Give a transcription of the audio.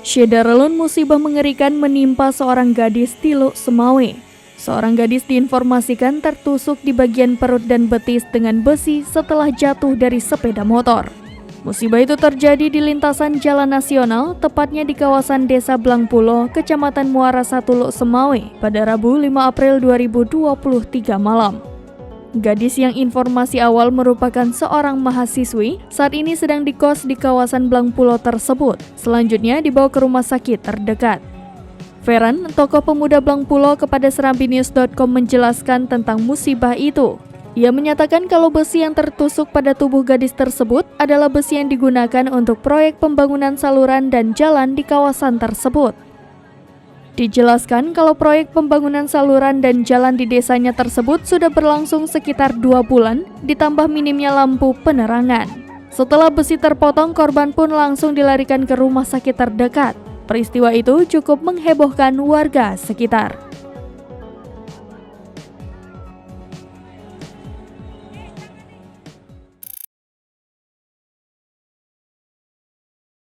Syederalun musibah mengerikan menimpa seorang gadis di Luk Semawe. Seorang gadis diinformasikan tertusuk di bagian perut dan betis dengan besi setelah jatuh dari sepeda motor. Musibah itu terjadi di lintasan Jalan Nasional, tepatnya di kawasan Desa Blangpulo, Kecamatan Muara 1 Luk Semawe, pada Rabu 5 April 2023 malam. Gadis yang informasi awal merupakan seorang mahasiswi, saat ini sedang dikos di kawasan Blangpulo tersebut. Selanjutnya dibawa ke rumah sakit terdekat. Feran, tokoh pemuda Blangpulo, kepada serambinews.com menjelaskan tentang musibah itu. Ia menyatakan kalau besi yang tertusuk pada tubuh gadis tersebut adalah besi yang digunakan untuk proyek pembangunan saluran dan jalan di kawasan tersebut. Dijelaskan kalau proyek pembangunan saluran dan jalan di desanya tersebut sudah berlangsung sekitar 2 bulan, ditambah minimnya lampu penerangan. Setelah besi terpotong, korban pun langsung dilarikan ke rumah sakit terdekat. Peristiwa itu cukup menghebohkan warga sekitar.